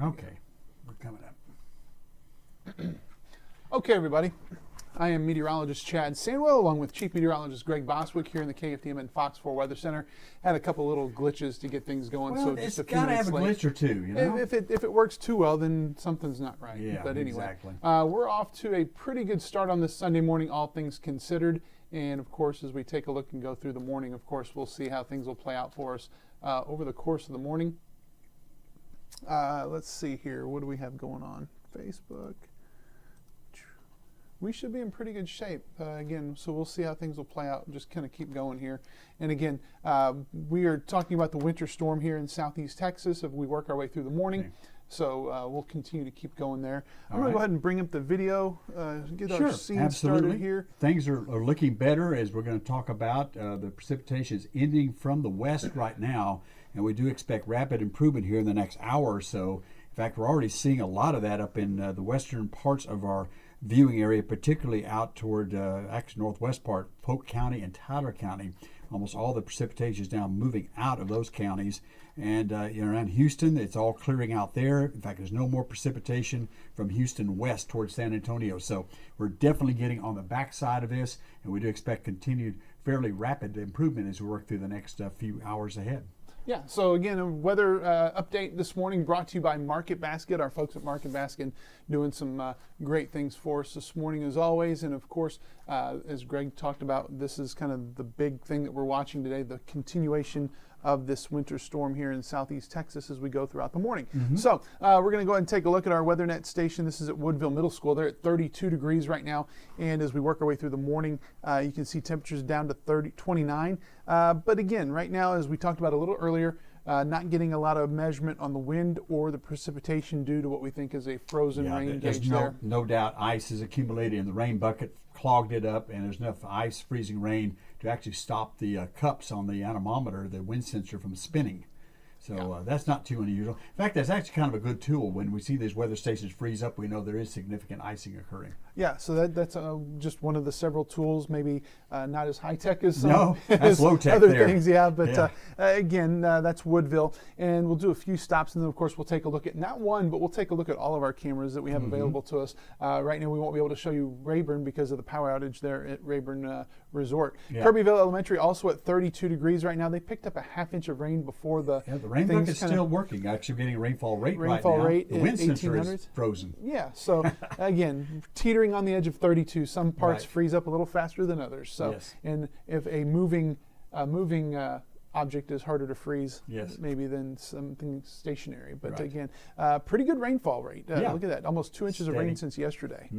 Okay, we're coming up. Okay, everybody. I am meteorologist Chad Sandwell, along with Chief Meteorologist Greg Boswick here in the KFDM and Fox 4 Weather Center. Had a couple little glitches to get things going, Well, so it's just a few got to minutes have a late. glitch or two, you know? If it works too well, then something's not right. Yeah, but anyway, exactly. We're off to a pretty good start on this Sunday morning, all things considered. And of course, as we take a look and go through the morning, of course, we'll see how things will play out for us over the course of the morning. Let's see here. What do we have going on? Facebook. We should be in pretty good shape again, so we'll see how things will play out and just kind of keep going here. And again, we are talking about the winter storm here in southeast Texas as we work our way through the morning. Okay. So we'll continue to keep going there. I'm going to go ahead and bring up the video, get our scene started here. Things are looking better as we're going to talk about. The precipitation is ending from the west right now, and we do expect rapid improvement here in the next hour or so. In fact, we're already seeing a lot of that up in the western parts of our viewing area, particularly out toward actually northwest part, Polk County and Tyler County. Almost all the precipitation is now moving out of those counties. And around Houston, it's all clearing out there. In fact, there's no more precipitation from Houston west towards San Antonio. So we're definitely getting on the backside of this, and we do expect continued fairly rapid improvement as we work through the next few hours ahead. Yeah, so again, a weather update this morning brought to you by Market Basket. Our folks at Market Basket doing some great things for us this morning as always. And of course, as Greg talked about, this is kind of the big thing that we're watching today, the continuation of this winter storm here in southeast Texas as we go throughout the morning. Mm-hmm. So we're going to go ahead and take a look at our WeatherNet station. This is at Woodville Middle School. They're at 32 degrees right now. And as we work our way through the morning, you can see temperatures down to 29. But again, right now, as we talked about a little earlier, not getting a lot of measurement on the wind or the precipitation due to what we think is a frozen rain gauge there. No doubt ice is accumulated in the rain bucket, clogged it up, and there's enough ice, freezing rain, to actually stop the cups on the anemometer, the wind sensor, from spinning. So that's not too unusual. In fact, that's actually kind of a good tool. When we see these weather stations freeze up, we know there is significant icing occurring. Yeah, so that's just one of the several tools, maybe not as high-tech as some no, that's low-tech other there. things, yeah. But again, that's Woodville. And we'll do a few stops, and then, of course, we'll take a look at, not one, but we'll take a look at all of our cameras that we have available to us. Right now, we won't be able to show you Rayburn because of the power outage there at Rayburn Resort. Yeah. Kirbyville Elementary also at 32 degrees right now. They picked up a half-inch of rain before the rain bucket's still working. Actually getting a rainfall rate right now. Rate the wind sensor is frozen. Yeah, so again, teetering on the edge of 32. Some parts freeze up a little faster than others. So, and if a moving object is harder to freeze, maybe than something stationary. But again, pretty good rainfall rate. Look at that, almost 2 inches of rain since yesterday.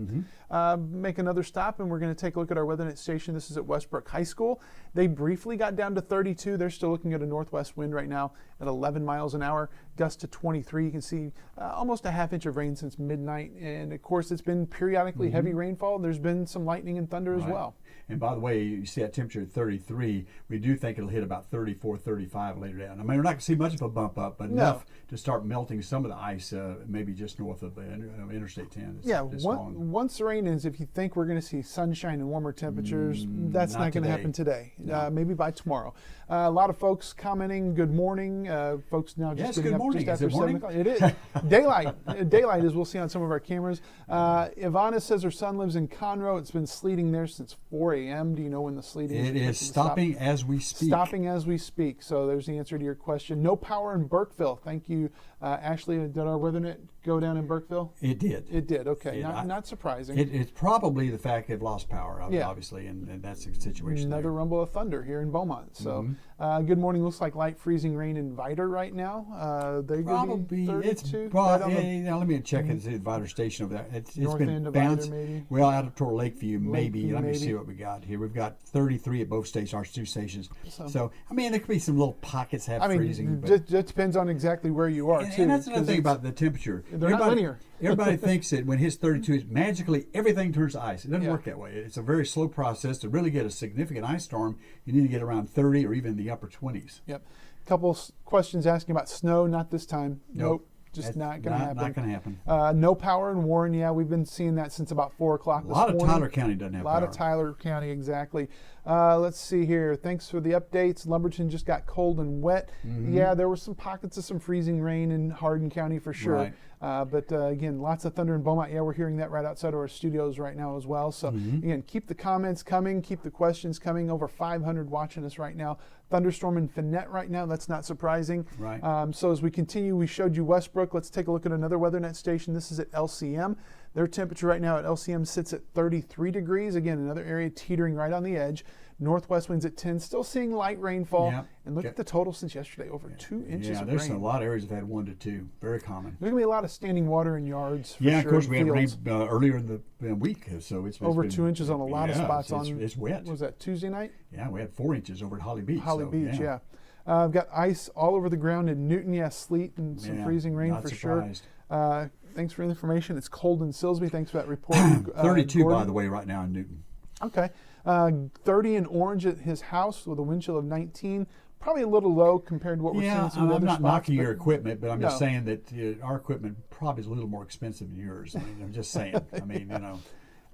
Make another stop, and we're going to take a look at our WeatherNet station. This is at Westbrook High School. They briefly got down to 32. They're still looking at a northwest wind right now at 11 miles an hour, gust to 23. You can see almost a half inch of rain since midnight. And of course, it's been periodically heavy rainfall. There's been some lightning and thunder as well. And by the way, you see that temperature at 33. We do think it'll hit about 34, 35 later down. I mean, we're not going to see much of a bump up, but enough to start melting some of the ice, maybe just north of Interstate 10. Once the rain ends, if you think we're going to see sunshine and warmer temperatures, that's not going to happen today. No. Maybe by tomorrow. A lot of folks commenting, good morning. Folks now just getting up just after 7 o'clock. It is. Daylight, as we'll see on some of our cameras. Ivana says her son lives in Conroe. It's been sleeting there since 4 a.m. Do you know when the sleeting is? It is stopping as we speak. Stopping as we speak. So there's the answer to your question. No power in Burkeville. Thank you, Ashley. Did our WeatherNet go down in Burkeville? It did. It did. Okay. Not surprising. It's probably the fact they've lost power, obviously, and that's the situation. Another rumble of thunder here in Beaumont. So good morning. Looks like light freezing rain in Vidor right now. They're probably 32. Let me check and see the Vidor station over there. It's been bounced. Well, out of toward Lakeview, maybe. Let me see what we got here. We've got 33 at both stations, our two stations. So I mean, there could be some little pockets freezing. It depends on exactly where you are, too. And that's another thing about the temperature. They're not linear. Everybody thinks that when it hits 32, magically everything turns to ice. It doesn't work that way. It's a very slow process. To really get a significant ice storm, you need to get around 30 or even the upper 20s. Yep. Couple questions asking about snow. Not this time. Nope. Just not going to happen. Not going to happen. No power in Warren. Yeah, we've been seeing that since about 4 o'clock this morning. A lot of Tyler County doesn't have power. A lot of Tyler County, exactly. Let's see here. Thanks for the updates. Lumberton just got cold and wet. Yeah, there were some pockets of some freezing rain in Hardin County for sure. But again, lots of thunder in Beaumont. Yeah, we're hearing that right outside of our studios right now as well. So again, keep the comments coming, keep the questions coming. Over 500 watching us right now. Thunderstorm in Finette right now. That's not surprising. Right. So as we continue, we showed you Westbrook. Let's take a look at another WeatherNet station. This is at LCM. Their temperature right now at LCM sits at 33 degrees. Again, another area teetering right on the edge. Northwest winds at 10, still seeing light rainfall. Yep. And look at the total since yesterday, over 2 inches of rain. There's a lot of areas that have had 1 to 2. Very common. There's going to be a lot of standing water in yards. For Yeah, sure, of course, we had rain fields. earlier in the week, so it's Over been, 2 inches on a lot of spots. It's wet. Was that Tuesday night? Yeah, we had 4 inches over at Holly Beach. Holly so, Beach, yeah. I've got ice all over the ground in Newton. Yeah, sleet and some freezing rain not for surprised. sure. Thanks for the information. It's cold in Silsbee. Thanks for that report. 32, Gordon. by the way, right now in Newton. Okay. 30 in Orange at his house with a wind chill of 19. Probably a little low compared to what we're seeing in some I'm other not spots. knocking your equipment, but I'm just No. saying that our equipment probably is a little more expensive than yours. I mean, I'm just saying. I mean,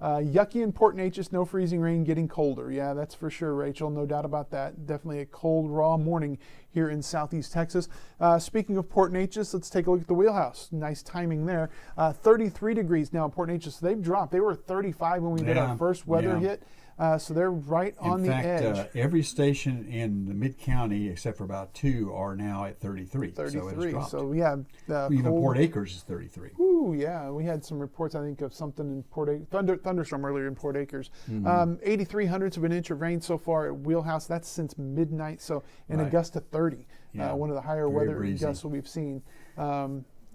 Yucky in Port Neches, no freezing rain, getting colder. Yeah, that's for sure, Rachel. No doubt about that. Definitely a cold, raw morning here in southeast Texas. Speaking of Port Neches, let's take a look at the wheelhouse. Nice timing there. 33 degrees now in Port Neches. So they've dropped. They were 35 when we did our first weather hit. So they're right on the edge. In fact, every station in the mid-county, except for about 2, are now at 33. 33. So it's dropped. So yeah, Even cold. Port Acres is 33. Ooh, yeah, we had some reports, I think, of something in Port Acres, thunderstorm earlier in Port Acres. 8,300ths of an inch of rain so far at Wheelhouse. That's since midnight. So in Augusta, 30. Yeah. One of the higher Very weather breezy. gusts we've seen.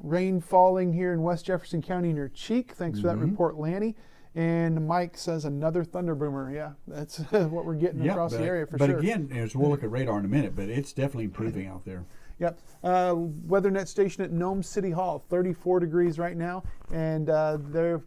Rain falling here in West Jefferson County near Cheek. Thanks for that report, Lanny. And Mike says another thunder boomer. Yeah, that's what we're getting across the area for sure. But again, as we'll look at radar in a minute, but it's definitely improving out there. Yep. WeatherNet station at Nome City Hall, 34 degrees right now, and they're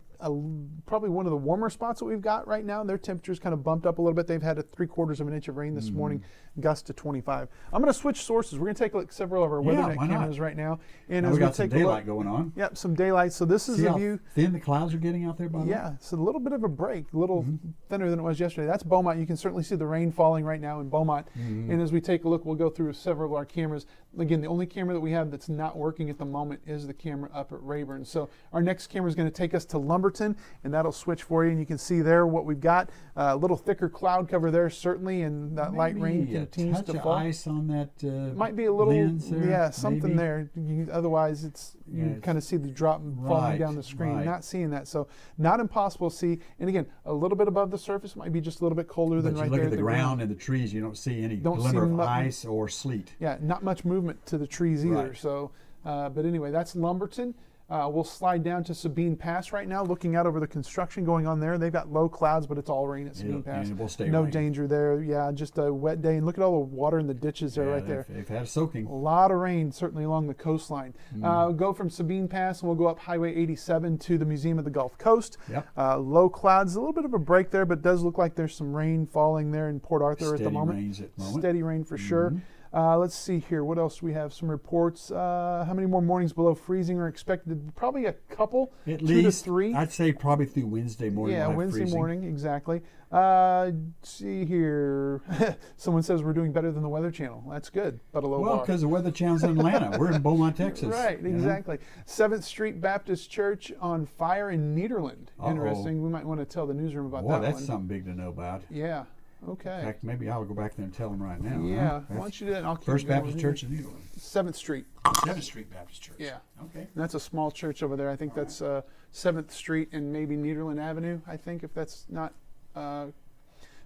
probably one of the warmer spots that we've got right now. Their temperature's kind of bumped up a little bit. They've had a 3/4 of an inch of rain this morning, gust to 25. I'm going to switch sources. We're going to take a look at several of our WeatherNet why not? cameras right now. And Now as we got some take a daylight look, going on. Yep, some daylight. So this is See a how view. thin the clouds are getting out there, by the way? Yeah, it's a little bit of a break, a little thinner than it was yesterday. That's Beaumont. You can certainly see the rain falling right now in Beaumont. And as we take a look, we'll go through several of our cameras. Again, the only camera that we have that's not working at the moment is the camera up at Rayburn. So our next camera is going to take us to Lumberton, and that'll switch for you. And you can see there what we've got. A little thicker cloud cover there, certainly, and that light rain continues touch to of fall. ice on that Might be a little, lens there, yeah, something maybe? there. Otherwise, you kind of see the drop falling down the screen. right. Not seeing that, so not impossible to see. And again, a little bit above the surface might be just a little bit colder than But right you look there at the ground and the trees, you don't see any Don't glimmer see of mu- ice or sleet. Yeah, not much movement to the trees either. Right. So, but anyway, that's Lumberton. We'll slide down to Sabine Pass right now, looking out over the construction going on there. They've got low clouds, but it's all rain at Sabine Pass. And it will stay No rain. danger there. Yeah, just a wet day. And look at all the water in the ditches there, Yeah, right there. They've had a soaking. A lot of rain, certainly along the coastline. We'll go from Sabine Pass and we'll go up Highway 87 to the Museum of the Gulf Coast. Yep. Low clouds, a little bit of a break there, but it does look like there's some rain falling there in Port Arthur at the Steady moment. rains at the moment. Steady rain for sure. Let's see here. What else do we have? Some reports. How many more mornings below freezing are expected? Probably a couple. At 2 least to 3. I'd say probably through Wednesday morning. Yeah, we'll have Wednesday freezing. morning, exactly. See here. Someone says we're doing better than the Weather Channel. That's good, but a low Well, bar. because the Weather Channel's in Atlanta. We're in Beaumont, Texas. Right, you know? exactly. 7th Street Baptist Church on fire in Nederland. Uh-oh. Interesting. We might want to tell the newsroom about Boy, that that's one. something big to know about. Yeah. In Okay. fact, maybe I'll go back there and tell them right now. Yeah. Huh? Why don't you do that? And I'll keep First going Baptist with Church you. in Nederland. 7th Street. 7th Street Baptist Church. Yeah. Okay. And that's a small church over there. I think that's 7th Street and maybe Nederland Avenue, I think, if that's not. But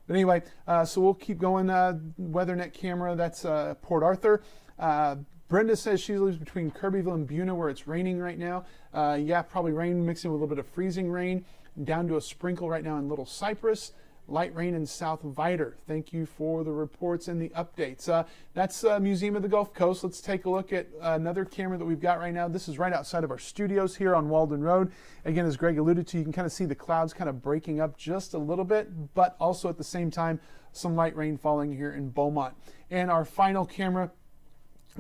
anyway, so we'll keep going. WeatherNet camera, that's Port Arthur. Brenda says she lives between Kirbyville and Buna where it's raining right now. Yeah, probably rain mixing with a little bit of freezing rain. Down to a sprinkle right now in Little Cypress. Light rain in South Vidor. Thank you for the reports and the updates. That's Museum of the Gulf Coast. Let's take a look at another camera that we've got right now. This is right outside of our studios here on Walden Road. Again, as Greg alluded to, you can kind of see the clouds kind of breaking up just a little bit, but also at the same time, some light rain falling here in Beaumont. And our final camera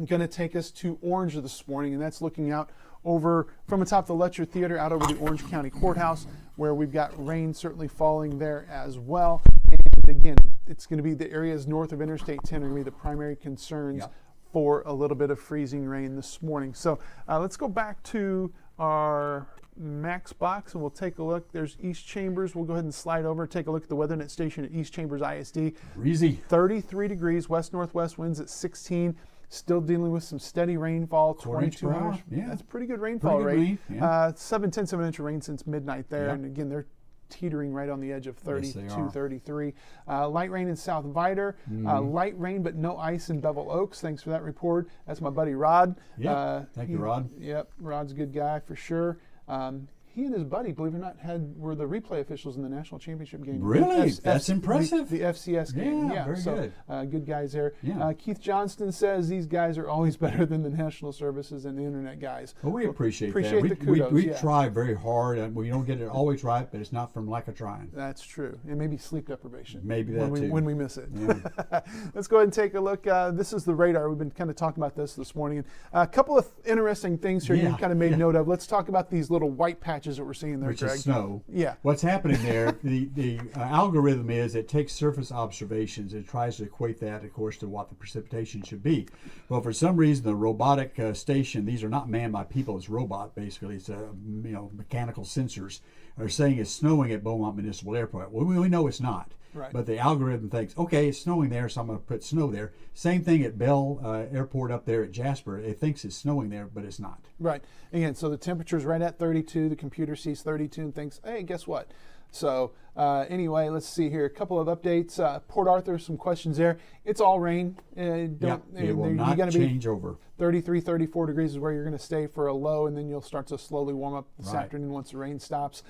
going to take us to Orange this morning, and that's looking out over from atop the Letcher Theater out over the Orange County Courthouse, where we've got rain certainly falling there as well. And again, it's going to be the areas north of Interstate 10 are going to be the primary concerns for a little bit of freezing rain this morning. So let's go back to our Max box and we'll take a look. There's East Chambers. We'll go ahead and slide over, take a look at the WeatherNet station at East Chambers ISD. Breezy. 33 degrees, west-northwest winds at 16. Still dealing with some steady rainfall, 22 hours. Yeah. That's pretty good rainfall Pretty good rate. rain, yeah. 7/10 of an inch of rain since midnight there. Yep. And again, they're teetering right on the edge of 32, Yes, they are. 33. Light rain in South Vidor. Light rain, but no ice in Bevel Oaks. Thanks for that report. That's my buddy Rod. Yep. Thank you, Rod. Yep, Rod's a good guy for sure. He and his buddy, believe it or not, were the replay officials in the national championship game. Really? That's impressive. The FCS game. Yeah, very good. Good guys there. Yeah. Keith Johnston says these guys are always better than the national services and the internet guys. Well, we appreciate Appreciate that. the kudos, we yeah. try very hard, and we don't get it always right, but it's not from lack of trying. That's true. And maybe sleep deprivation. Maybe that too. When we miss it. Yeah. Let's go ahead and take a look. This is the radar. We've been kind of talking about this morning. A couple of interesting things here you kind of made note of. Let's talk about these little white patches that we're seeing there, Which Greg. is snow. Yeah. What's happening there, the algorithm is it takes surface observations and tries to equate that, of course, to what the precipitation should be. Well, for some reason, the robotic station, these are not manned by people, it's robot, basically. It's, mechanical sensors, are saying it's snowing at Beaumont Municipal Airport. Well, we know it's not. Right. But the algorithm thinks, okay, it's snowing there, so I'm going to put snow there. Same thing at Bell Airport up there at Jasper. It thinks it's snowing there, but it's not. Right. Again, so the temperature's right at 32. The computer sees 32 and thinks, hey, guess what? So anyway, let's see here. A couple of updates. Port Arthur, some questions there. It's all rain. It will not change over. 33, 34 degrees is where you're going to stay for a low, and then you'll start to slowly warm up this Right. afternoon once the rain stops.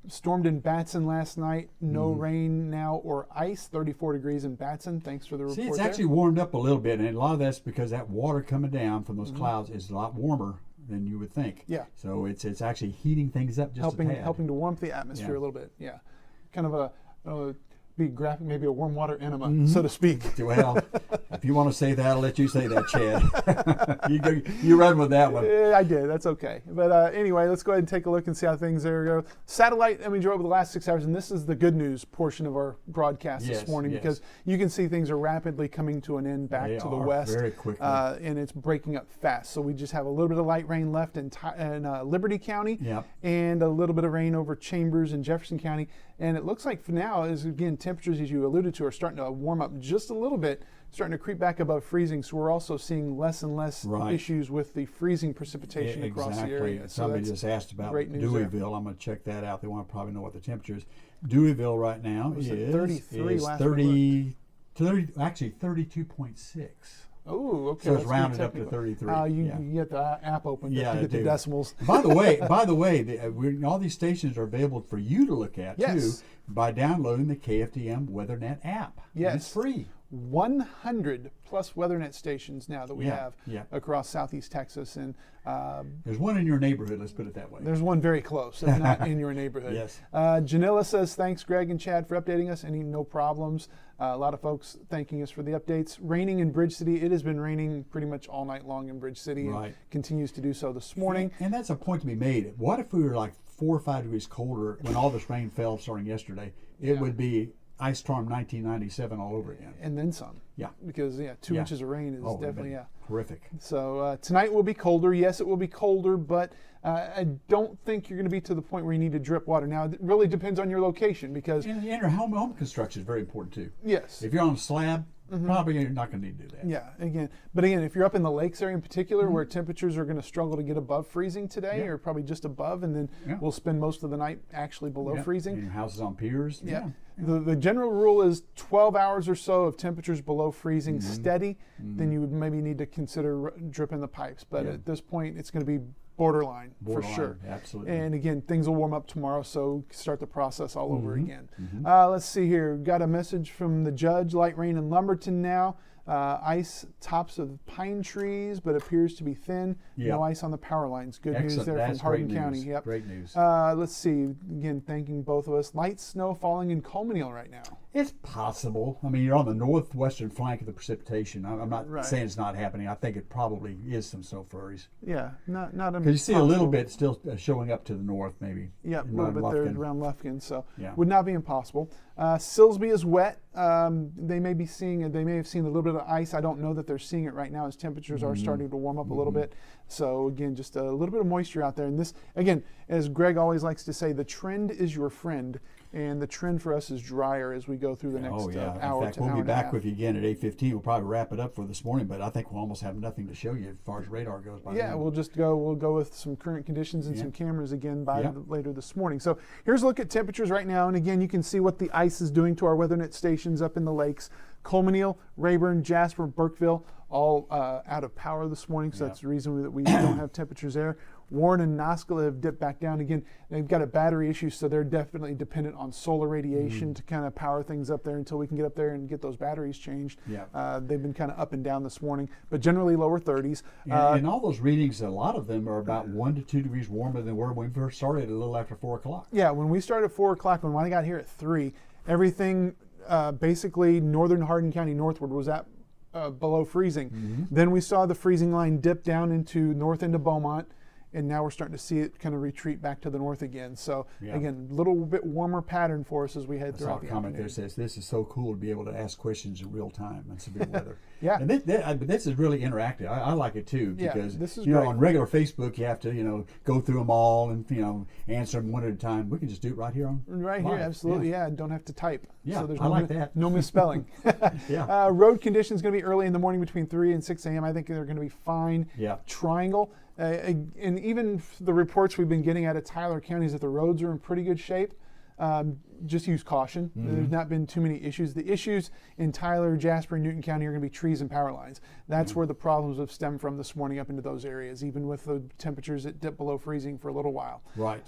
Stormed in Batson last night. No rain now or ice. 34 degrees in Batson. Thanks for the report. See, it's there. actually warmed up a little bit, and a lot of that's because that water coming down from those clouds is a lot warmer than you would think. Yeah. So it's actually heating things up just a tad. helping to warm the atmosphere Yeah. a little bit. Yeah. Kind of be graphic, maybe a warm water enema, so to speak. Well, if you want to say that, I'll let you say that, Chad. you run with that one. I did. That's okay. But anyway, let's go ahead and take a look and see how things there go. Satellite image over the last 6 hours, and this is the good news portion of our broadcast this morning because you can see things are rapidly coming to an end back to the west. Very quickly. And it's breaking up fast. So we just have a little bit of light rain left in Liberty County and a little bit of rain over Chambers and Jefferson County. And it looks like for now, is again, temperatures, as you alluded to, are starting to warm up just a little bit, starting to creep back above freezing. So we're also seeing less and less issues with the freezing precipitation across the area. Somebody just asked about Deweyville. There. I'm going to check that out. They want to probably know what the temperature is. Deweyville right now is 33 last 30, actually 32.6. Oh, okay. So it's rounded up to 33. You get the app open to get the decimals. By the way, all these stations are available for you to look at too by downloading the KFDM WeatherNet app. Yes, it's free. 100 plus WeatherNet stations now that we have across Southeast Texas, and there's one in your neighborhood. Let's put it that way. There's one very close, if not in your neighborhood. Yes. Janilla says, thanks, Greg and Chad, for updating us. No problems. A lot of folks thanking us for the updates. Raining in Bridge City. It has been raining pretty much all night long in Bridge City and continues to do so this morning. And that's a point to be made. What if we were like 4 or 5 degrees colder when all this rain fell starting yesterday? It would be Ice Storm 1997 all over again. And then some. Yeah. Because 2 inches of rain is definitely horrific. So tonight will be colder. Yes, it will be colder, but I don't think you're going to be to the point where you need to drip water. Now, it really depends on your location because... And your home construction is very important too. Yes. If you're on a slab, probably you're not going to need to do that. Yeah, but again, if you're up in the lakes area in particular where temperatures are going to struggle to get above freezing today or probably just above, and then we'll spend most of the night actually below freezing. And your house is on piers. Yeah. The general rule is 12 hours or so of temperatures below freezing steady, then you would maybe need to consider dripping the pipes. But at this point, it's going to be borderline for sure. Absolutely. And again, things will warm up tomorrow, so start the process all over again. Let's see here. Got a message from the judge. Light rain in Lumberton now. Ice tops of pine trees, but appears to be thin. No ice on the power lines. Good news there from Hardin County. Yep. Great news. Let's see. Again, thanking both of us. Light snow falling in Colmaniel right now. It's possible. I mean, you're on the northwestern flank of the precipitation. I'm not saying it's not happening. I think it probably is some snow flurries. Yeah, not because you see a little bit still showing up to the north, maybe. Yeah, a little bit there around Lufkin, so would not be impossible. Silsby is wet. They may have seen a little bit of ice. I don't know that they're seeing it right now as temperatures are starting to warm up a little bit. So again, just a little bit of moisture out there. And this, again, as Greg always likes to say, the trend is your friend. And the trend for us is drier as we go through the next hour to hour. In fact, we'll be back with you again at 8:15. We'll probably wrap it up for this morning, but I think we'll almost have nothing to show you as far as radar goes. We'll go with some current conditions and some cameras again later this morning. So here's a look at temperatures right now. And again, you can see what the ice is doing to our WeatherNet stations up in the lakes. Colemanile, Rayburn, Jasper, Burkeville, all out of power this morning. So that's the reason that we don't have temperatures there. Warren and Noskala have dipped back down again. They've got a battery issue, so they're definitely dependent on solar radiation to kind of power things up there until we can get up there and get those batteries changed. They've been kind of up and down this morning, but generally lower 30s. And all those readings, a lot of them are about 1 to 2 degrees warmer than where we first started a little after 4 o'clock. Yeah, when we started at 4 o'clock, when I got here at 3, everything basically northern Hardin County northward was at below freezing. Then we saw the freezing line dip down into north end of Beaumont. And now we're starting to see it kind of retreat back to the north again. So again, a little bit warmer pattern for us as we head throughout the comment there says, this is so cool to be able to ask questions in real time on severe weather. And but this is really interactive. I like it too, because this is great. On regular Facebook you have to go through them all and answer them one at a time. We can just do it right here on live. Here, absolutely. Don't have to type. So there's no misspelling. Road conditions going to be early in the morning between 3 and 6 a.m. I think they're going to be fine. Triangle. And even the reports we've been getting out of Tyler County is that the roads are in pretty good shape. Just use caution. There's not been too many issues. The issues in Tyler, Jasper, and Newton County are going to be trees and power lines. That's where the problems have stemmed from this morning up into those areas, even with the temperatures that dip below freezing for a little while.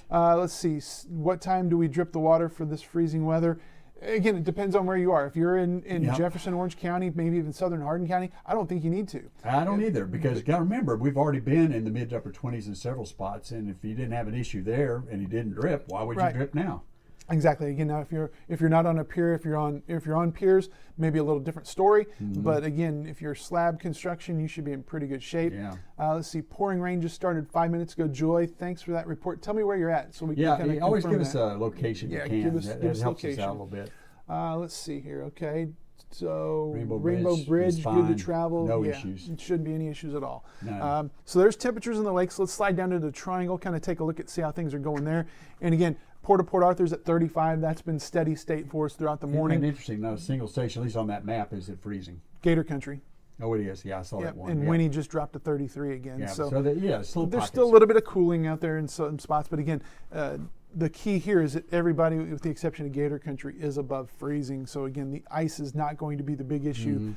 Let's see. What time do we drip the water for this freezing weather? Again, it depends on where you are. If you're in Jefferson, Orange County, maybe even southern Hardin County, I don't think you need to. I don't either, because you got to remember, we've already been in the mid to upper 20s in several spots, and if you didn't have an issue there and you didn't drip, why would you drip now? Exactly. Again, now if you're not on a pier, if you're on piers, maybe a little different story. But again, if you're slab construction, you should be in pretty good shape. Let's see. Pouring rain just started 5 minutes ago. Joy, thanks for that report. Tell me where you're at, so we can kind of always give us a location. Yeah, you can. give us that location. helps us out a little bit. Let's see here. Okay. So Rainbow Bridge good to travel. No issues. It shouldn't be any issues at all. No. So there's temperatures in the lakes. Let's slide down to the Triangle, kind of take a look at see how things are going there. And again, Port Arthur's at 35. That's been steady state for us throughout the morning. And interesting, not a single station, at least on that map, is it freezing. Gator Country. Oh, it is. Yeah, I saw that one. And Winnie just dropped to 33 again. There's still pockets. Still a little bit of cooling out there in some spots. But again, the key here is that everybody, with the exception of Gator Country, is above freezing. So again, the ice is not going to be the big issue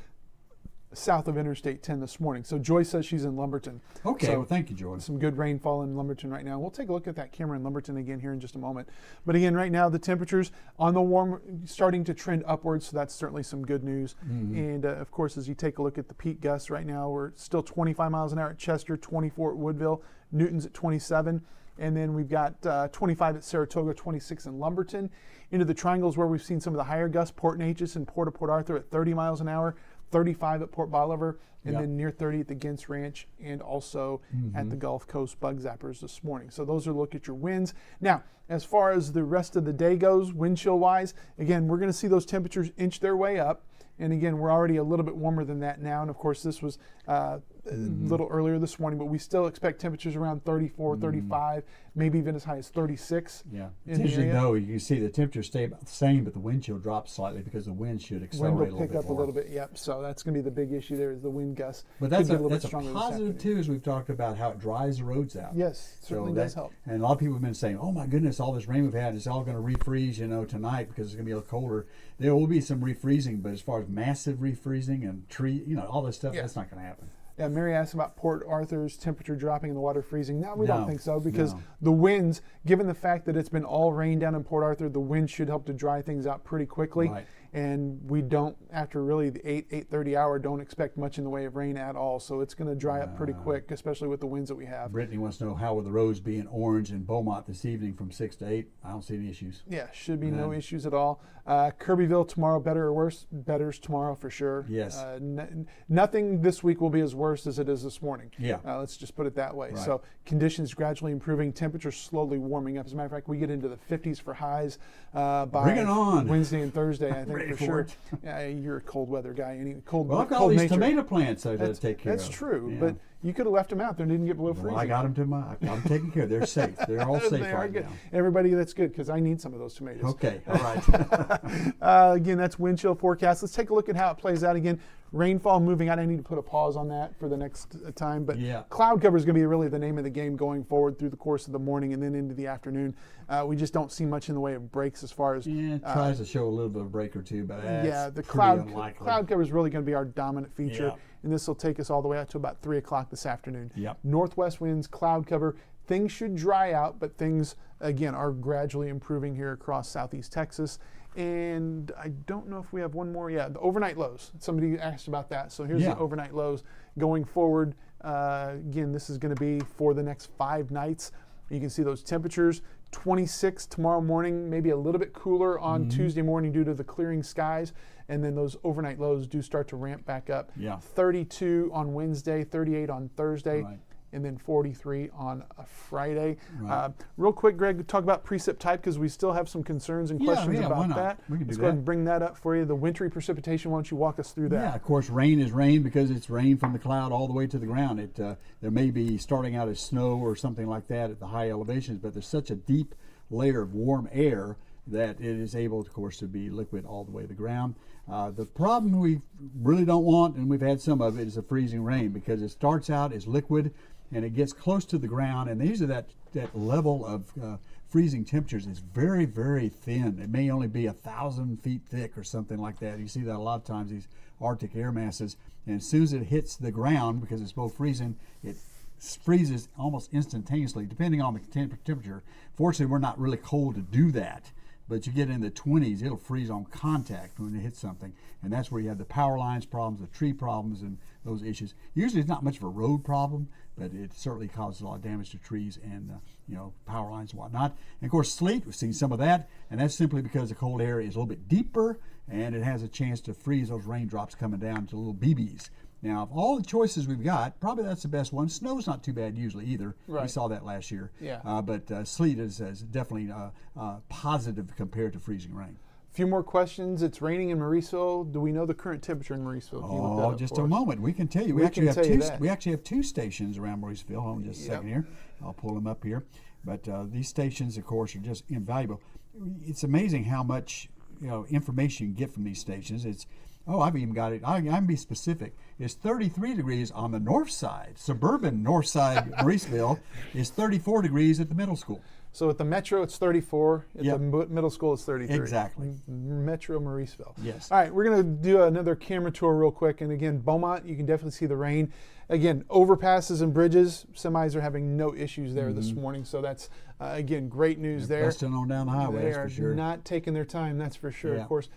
south of Interstate 10 this morning. So Joy says she's in Lumberton. Okay, so well, thank you, Joy. Some good rainfall in Lumberton right now. We'll take a look at that camera in Lumberton again here in just a moment. But again, right now the temperatures on the warm starting to trend upwards, so that's certainly some good news. And of course, as you take a look at the peak gusts right now, we're still 25 miles an hour at Chester, 24 at Woodville, Newton's at 27. And then we've got 25 at Saratoga, 26 in Lumberton. Into the Triangles where we've seen some of the higher gusts, Port Neches and Port Arthur at 30 miles an hour, 35 at Port Bolivar, and then near 30 at the Gintz Ranch, and also at the Gulf Coast Bug Zappers this morning. So those are a look at your winds. Now, as far as the rest of the day goes, wind chill wise, again, we're going to see those temperatures inch their way up. And again, we're already a little bit warmer than that now. And of course, this was a little earlier this morning, but we still expect temperatures around 34, 35, maybe even as high as 36. Yeah. It's interesting though, you can see the temperature stay about the same, but the wind chill drops slightly because the wind should accelerate a little bit. Wind will pick up a little bit, yep. So that's going to be the big issue there is the wind gusts. But that's a positive too, as we've talked about how it dries the roads out. Yes, certainly does help. And a lot of people have been saying, oh my goodness, all this rain we've had is all going to refreeze, tonight because it's going to be a little colder. There will be some refreezing, but as far as massive refreezing and all this stuff, that's not going to happen. Yeah, Mary asked about Port Arthur's temperature dropping and the water freezing. No, we don't think so, because the winds, given the fact that it's been all rain down in Port Arthur, the wind should help to dry things out pretty quickly. Right. And we don't, after really the 8:30 hour, don't expect much in the way of rain at all. So it's going to dry up pretty quick, especially with the winds that we have. Brittany wants to know how will the roads be in Orange and Beaumont this evening from 6 to 8. I don't see any issues. Yeah, should be no issues at all. Kirbyville tomorrow, better or worse? Better's tomorrow for sure. Yes. Nothing this week will be as worse as it is this morning. Yeah. Let's just put it that way. Right. So conditions gradually improving, temperatures slowly warming up. As a matter of fact, we get into the 50s for highs by Bring it on. Wednesday and Thursday. I think ready for for sure. it. Yeah, you're a cold weather guy. Well, I've got all cold these nature. tomato plants I got to take care of. That's true, Yeah. but you could have left them out there and didn't get below freezing. Well, I got them I'm taking care of. They're safe. They're all safe They are right good. now. Everybody, that's good because I need some of those tomatoes. Okay, all right. Again, that's wind chill forecast. Let's take a look at how it plays out again. Rainfall moving out. I need to put a pause on that for the next time. But Yeah. cloud cover is going to be really the name of the game going forward through the course of the morning and then into the afternoon. We just don't see much in the way of breaks as far as. Yeah, it tries to show a little bit of a break or two, but that's Yeah, the pretty unlikely. cloud cover is really going to be our dominant feature, Yeah. and this will take us all the way out to about 3 o'clock this afternoon. Yep. Northwest winds, cloud cover. Things should dry out, but things, again, are gradually improving here across southeast Texas. And I don't know if we have one more. Yeah, the overnight lows. Somebody asked about that. So here's the overnight lows going forward. Again, this is going to be for the next 5 nights. You can see those temperatures. 26 tomorrow morning, maybe a little bit cooler on Tuesday morning due to the clearing skies. And then those overnight lows do start to ramp back up. Yeah. 32 on Wednesday, 38 on Thursday. Right. And then 43 on a Friday. Right. Real quick, Greg, talk about precip type because we still have some concerns and questions why about not? that. We can do Let's go ahead that. and bring that up for you. The wintry precipitation, why don't you walk us through that? Yeah, of course, rain is rain because it's rain from the cloud all the way to the ground. There may be starting out as snow or something like that at the high elevations, but there's such a deep layer of warm air that it is able, of course, to be liquid all the way to the ground. The problem we really don't want, and we've had some of it, is the freezing rain because it starts out as liquid and it gets close to the ground, and usually that level of freezing temperatures is very, very thin. It may only be 1,000 feet thick or something like that. You see that a lot of times, these Arctic air masses, and as soon as it hits the ground, because it's both freezing, it freezes almost instantaneously, depending on the temperature. Fortunately, we're not really cold to do that, but you get in the 20s, it'll freeze on contact when it hits something, and that's where you have the power lines problems, the tree problems, and those issues. Usually it's not much of a road problem, but it certainly causes a lot of damage to trees and power lines and whatnot. And of course, sleet, we've seen some of that, and that's simply because the cold air is a little bit deeper, and it has a chance to freeze those raindrops coming down to little BBs. Now, of all the choices we've got, probably that's the best one. Snow's not too bad usually either. Right. We saw that last year. Yeah. But sleet is definitely positive compared to freezing rain. A few more questions. It's raining in Mauriceville. Do we know the current temperature in Mauriceville? Can you look that up Just for a us? moment. We can tell you. We can tell you that. We actually have 2 stations around Mauriceville. Hold on just a second here. I'll pull them up here. But these stations, of course, are just invaluable. It's amazing how much information you get from these stations. I've even got it. I can be specific. It's 33 degrees on the north side. Suburban north side Mauriceville is 34 degrees at the middle school. So at the Metro, it's 34. At Yep. the middle school, it's 33. Exactly. Metro Mauriceville. Yes. All right, we're going to do another camera tour real quick. And again, Beaumont, you can definitely see the rain. Again, overpasses and bridges, semis are having no issues there this morning. So that's, again, great news there. Busting on down the highway, They that's are for sure. not taking their time, that's for sure. Yeah. Of course,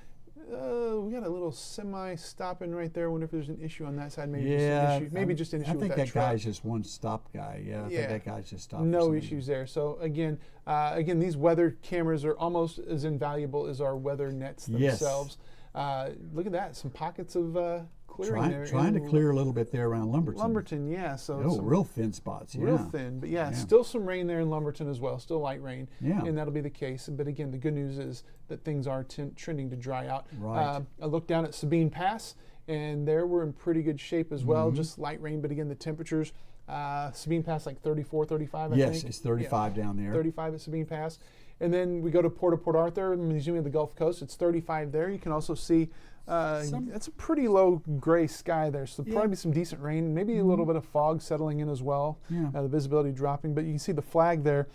we got a little semi stopping right there. I wonder if there's an issue on that side. Maybe Yeah, just an issue I with think that that truck. guy's just one stop guy. Yeah, I think that guy's just stopped. for No some reason. issues there. So again, these weather cameras are almost as invaluable as our weather nets Yes. themselves. Look at that, some pockets of clearing there. Trying to in clear a little bit there around Lumberton. Lumberton, yeah. So some real thin spots. real Yeah. thin, but still some rain there in Lumberton as well. Still light rain, Yeah. and that'll be the case. But again, the good news is that things are trending to dry out. Right. I looked down at Sabine Pass, and there we're in pretty good shape as well. Mm-hmm. Just light rain, but again, the temperatures. Sabine Pass like 34, 35, I think. Yes, it's 35 down there. 35 at Sabine Pass. And then we go to Port Arthur, Museum of the Gulf Coast. It's 35 there. You can also see it's a pretty low gray sky there, so probably be some decent rain, maybe a little bit of fog settling in as well. Yeah. The visibility dropping, but you can see the flag there.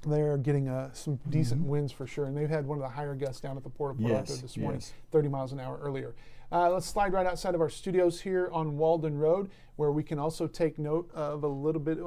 They're getting some decent winds for sure, and they've had one of the higher gusts down at the Port Arthur this morning, yes. 30 miles an hour earlier. Let's slide right outside of our studios here on Walden Road, where we can also take note of a little bit,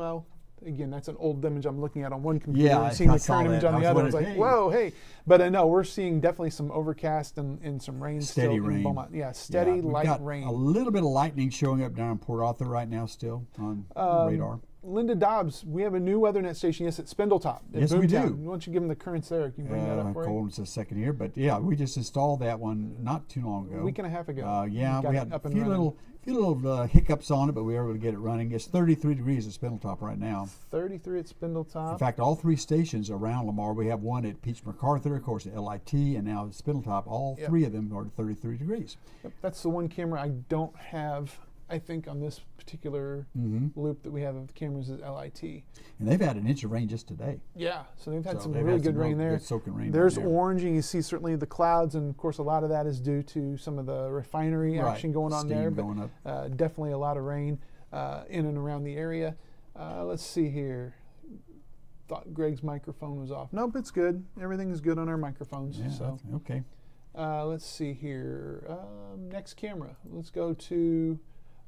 again, that's an old image I'm looking at on one computer Yeah, and seeing I the saw current that. image on I the was other. I was like, wondering, whoa, hey. But I know we're seeing definitely some overcast and some rain Steady still rain. in Beaumont. Yeah, steady, We've light got rain. a little bit of lightning showing up down in Port Arthur right now still on radar. Linda Dobbs, we have a new WeatherNet station, yes, at Spindletop. In Yes, we do. Boomtown. Why don't you give them the currents there? Can you bring that up for you? Colin's a second here, but yeah, we just installed that one not too long ago. A week and a half ago. Yeah, got we it had up a and few running. little hiccups on it, but we were able to get it running. It's 33 degrees at Spindletop right now. 33 at Spindletop. In fact, all 3 stations around Lamar, we have one at Peach MacArthur, of course, at LIT, and now at Spindletop. All 3 of them are 33 degrees. Yep, that's the one camera I don't have, I think, on this particular loop that we have of cameras is LIT. And they've had an inch of rain just today. Yeah, so they've had So some they've really had good some rain real there. good soaking rain There's down there. orange, and you see certainly the clouds, and of course a lot of that is due to some of the refinery Right, action going on steam there. going But definitely a lot of rain in and around the area. Let's see here. Thought Greg's microphone was off. Nope, it's good. Everything is good on our microphones. Yeah, So okay. let's see here. Next camera. Let's go to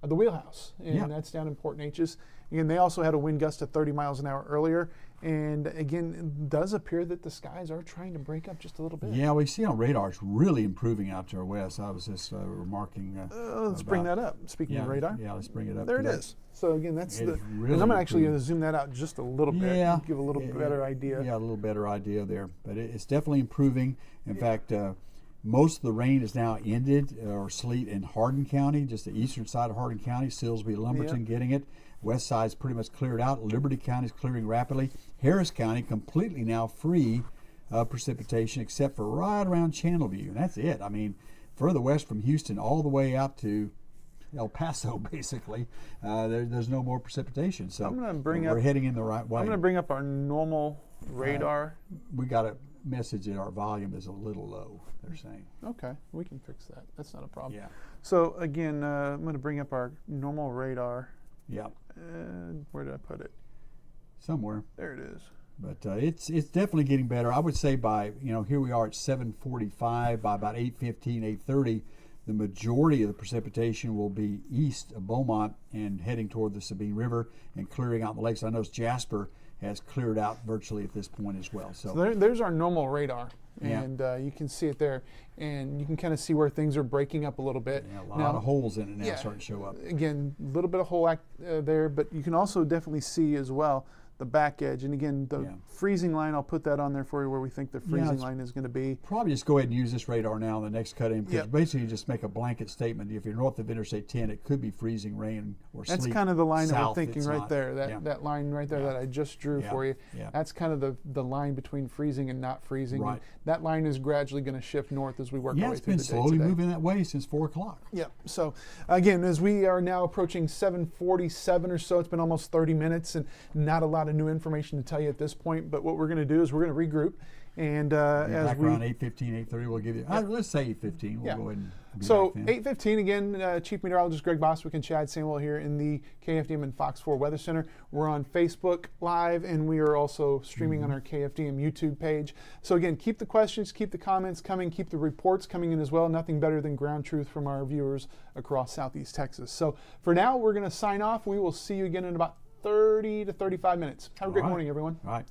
the wheelhouse, and that's down in Port Neches. Again, they also had a wind gust of 30 miles an hour earlier, and again, it does appear that the skies are trying to break up just a little bit. Yeah, we see on radar it's really improving out to our west. I was just remarking. Let's bring that up. Speaking of radar, Yeah, let's bring it up. there it is. So again, that's It the. is And really I'm actually going improving. to zoom that out just a little bit. Yeah, Give a little better idea. Yeah, a little better idea there. But it's definitely improving. In fact, most of the rain is now ended, or sleet in Hardin County, just the eastern side of Hardin County. Silsbee, Lumberton getting it. West side's pretty much cleared out. Liberty County's clearing rapidly. Harris County completely now free of precipitation except for right around Channelview. And that's it. I mean, further west from Houston all the way out to El Paso, basically, there's no more precipitation. So I'm gonna bring we're up- heading in the right way. I'm going to bring up our normal radar. We got a message that our volume is a little low, they're saying. Okay, we can fix that. That's not a problem. Yeah. So again, I'm going to bring up our normal radar. Yeah. Where did I put it? Somewhere. There it is. But it's definitely getting better. I would say by, here we are at 7:45, by about 8:15, 8:30, the majority of the precipitation will be east of Beaumont and heading toward the Sabine River and clearing out the lakes. I know Jasper has cleared out virtually at this point as well. So There's our normal radar, Yeah. and you can see it there, and you can kind of see where things are breaking up a little bit. yeah, a lot of holes in it now yeah, starting to show up. Again, a little bit of hole there, but you can also definitely see as well the back edge. And again, the freezing line, I'll put that on there for you where we think the freezing it's line is going to be. Probably just go ahead and use this radar now in the next cut-in because Yep. basically you just make a blanket statement. If you're north of Interstate 10, it could be freezing rain or sleet. That's kind of the line that we're South, thinking it's right not. there. Yeah. That line right there that I just drew Yeah. for you. Yeah. That's kind of the line between freezing and not freezing. Right. And that line is gradually going to shift north as we work our Yeah, way it's through been the day slowly today. moving that way since 4 o'clock. Yep. So again, as we are now approaching 7:47 or so, it's been almost 30 minutes and not a lot of new information to tell you at this point. But what we're going to do is we're going to regroup, and as Back we around 8:15, 8:30, we'll give you. Let's say 8:15. We'll go ahead and be so back then. 8:15 again. Chief Meteorologist Greg Bostwick and Chad Samuel here in the KFDM and Fox 4 Weather Center. We're on Facebook Live, and we are also streaming on our KFDM YouTube page. So again, keep the questions, keep the comments coming, keep the reports coming in as well. Nothing better than ground truth from our viewers across Southeast Texas. So for now, we're going to sign off. We will see you again in about 30 to 35 minutes. Have a great morning, everyone. All right.